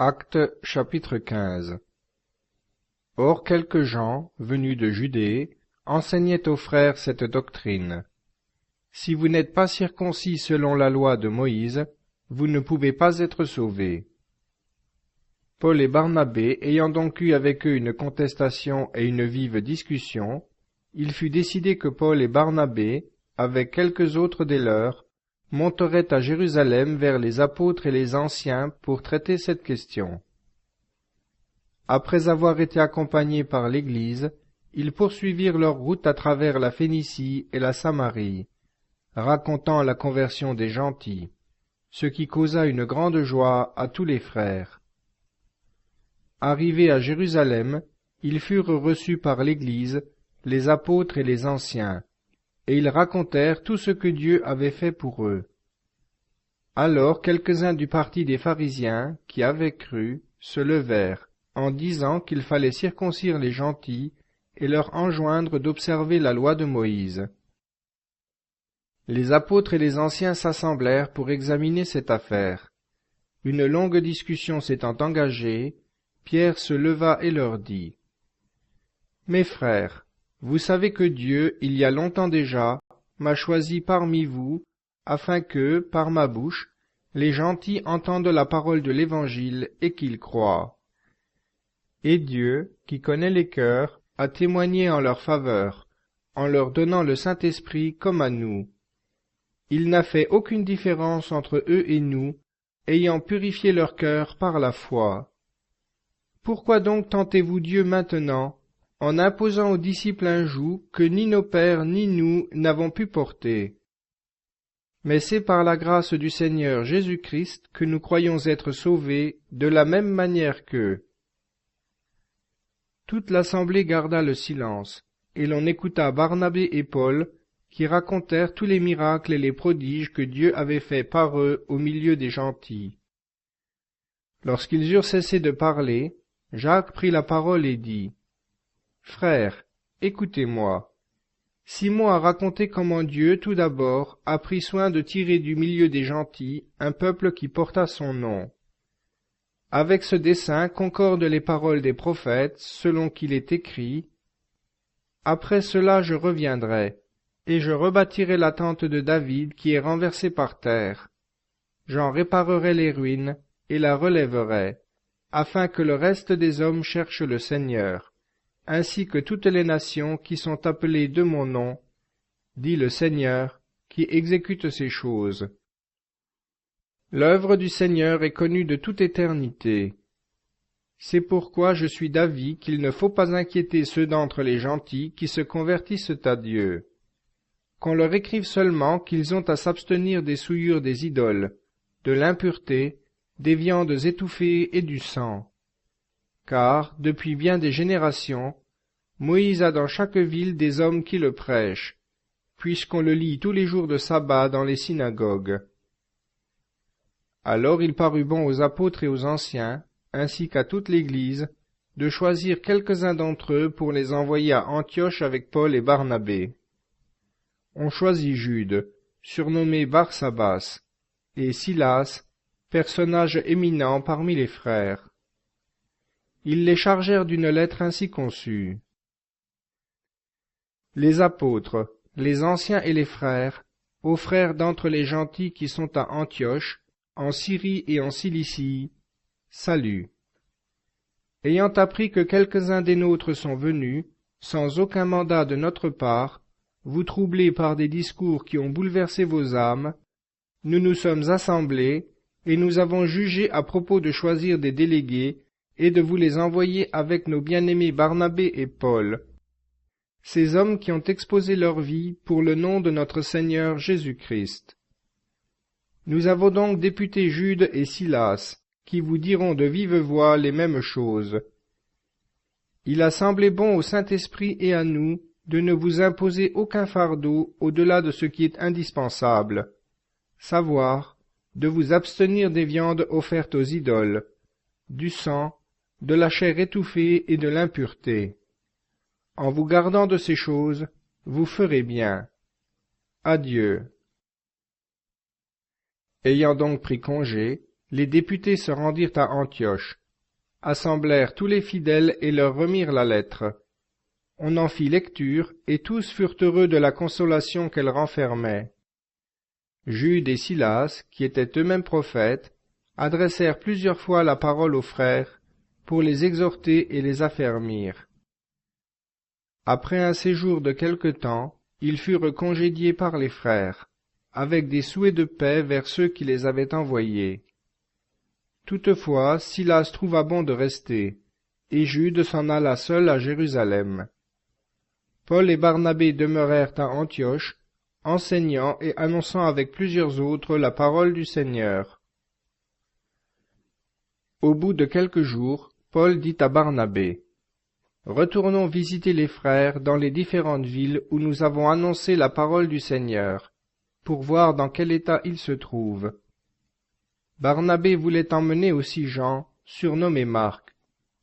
Actes chapitre 15. Or quelques gens, venus de Judée, enseignaient aux frères cette doctrine. Si vous n'êtes pas circoncis selon la loi de Moïse, vous ne pouvez pas être sauvés. Paul et Barnabé, ayant donc eu avec eux une contestation et une vive discussion, il fut décidé que Paul et Barnabé, avec quelques autres des leurs, monteraient à Jérusalem vers les apôtres et les anciens pour traiter cette question. Après avoir été accompagnés par l'Église, ils poursuivirent leur route à travers la Phénicie et la Samarie, racontant la conversion des gentils, ce qui causa une grande joie à tous les frères. Arrivés à Jérusalem, ils furent reçus par l'Église, les apôtres et les anciens, et ils racontèrent tout ce que Dieu avait fait pour eux. Alors quelques-uns du parti des pharisiens, qui avaient cru, se levèrent, en disant qu'il fallait circoncire les gentils et leur enjoindre d'observer la loi de Moïse. Les apôtres et les anciens s'assemblèrent pour examiner cette affaire. Une longue discussion s'étant engagée, Pierre se leva et leur dit : « Mes frères, vous savez que Dieu, il y a longtemps déjà, m'a choisi parmi vous, afin que, par ma bouche, les gentils entendent la parole de l'Évangile et qu'ils croient. Et Dieu, qui connaît les cœurs, a témoigné en leur faveur, en leur donnant le Saint-Esprit comme à nous. Il n'a fait aucune différence entre eux et nous, ayant purifié leur cœur par la foi. Pourquoi donc tentez-vous Dieu maintenant, en imposant aux disciples un joug que ni nos pères ni nous n'avons pu porter? Mais c'est par la grâce du Seigneur Jésus-Christ que nous croyons être sauvés de la même manière qu'eux. » Toute l'assemblée garda le silence, et l'on écouta Barnabé et Paul, qui racontèrent tous les miracles et les prodiges que Dieu avait faits par eux au milieu des gentils. Lorsqu'ils eurent cessé de parler, Jacques prit la parole et dit : « Frères, écoutez-moi. Simon a raconté comment Dieu, tout d'abord, a pris soin de tirer du milieu des gentils un peuple qui porta son nom. Avec ce dessein concordent les paroles des prophètes, selon qu'il est écrit : « Après cela je reviendrai, et je rebâtirai la tente de David qui est renversée par terre. J'en réparerai les ruines et la relèverai, afin que le reste des hommes cherche le Seigneur, ainsi que toutes les nations qui sont appelées de mon nom, dit le Seigneur, qui exécute ces choses. L'œuvre du Seigneur est connue de toute éternité. C'est pourquoi je suis d'avis qu'il ne faut pas inquiéter ceux d'entre les gentils qui se convertissent à Dieu. Qu'on leur écrive seulement qu'ils ont à s'abstenir des souillures des idoles, de l'impureté, des viandes étouffées et du sang. Car, depuis bien des générations, Moïse a dans chaque ville des hommes qui le prêchent, puisqu'on le lit tous les jours de sabbat dans les synagogues. » Alors il parut bon aux apôtres et aux anciens, ainsi qu'à toute l'Église, de choisir quelques-uns d'entre eux pour les envoyer à Antioche avec Paul et Barnabé. On choisit Jude, surnommé Barsabas, et Silas, personnage éminent parmi les frères. Ils les chargèrent d'une lettre ainsi conçue. Les apôtres, les anciens et les frères, aux frères d'entre les gentils qui sont à Antioche, en Syrie et en Cilicie, salut. Ayant appris que quelques-uns des nôtres sont venus, sans aucun mandat de notre part, vous troublés par des discours qui ont bouleversé vos âmes, nous nous sommes assemblés, et nous avons jugé à propos de choisir des délégués, et de vous les envoyer avec nos bien-aimés Barnabé et Paul, ces hommes qui ont exposé leur vie pour le nom de notre Seigneur Jésus-Christ. Nous avons donc député Jude et Silas, qui vous diront de vive voix les mêmes choses. Il a semblé bon au Saint-Esprit et à nous de ne vous imposer aucun fardeau au-delà de ce qui est indispensable, savoir, de vous abstenir des viandes offertes aux idoles, du sang, de la chair étouffée et de l'impureté. En vous gardant de ces choses, vous ferez bien. Adieu. Ayant donc pris congé, les députés se rendirent à Antioche, assemblèrent tous les fidèles et leur remirent la lettre. On en fit lecture, et tous furent heureux de la consolation qu'elle renfermait. Jude et Silas, qui étaient eux-mêmes prophètes, adressèrent plusieurs fois la parole aux frères, pour les exhorter et les affermir. Après un séjour de quelque temps, ils furent congédiés par les frères, avec des souhaits de paix vers ceux qui les avaient envoyés. Toutefois, Silas trouva bon de rester, et Jude s'en alla seul à Jérusalem. Paul et Barnabé demeurèrent à Antioche, enseignant et annonçant avec plusieurs autres la parole du Seigneur. Au bout de quelques jours, Paul dit à Barnabé, « Retournons visiter les frères dans les différentes villes où nous avons annoncé la parole du Seigneur, pour voir dans quel état ils se trouvent. » Barnabé voulait emmener aussi Jean, surnommé Marc,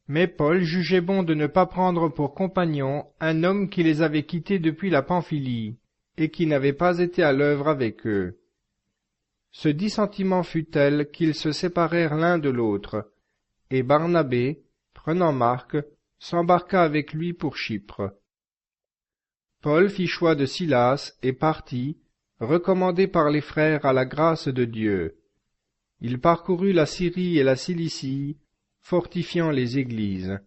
mais Paul jugeait bon de ne pas prendre pour compagnon un homme qui les avait quittés depuis la Pamphylie, et qui n'avait pas été à l'œuvre avec eux. Ce dissentiment fut tel qu'ils se séparèrent l'un de l'autre, et Barnabé, prenant Marc, s'embarqua avec lui pour Chypre. Paul fit choix de Silas et partit, recommandé par les frères à la grâce de Dieu. Il parcourut la Syrie et la Cilicie, fortifiant les églises.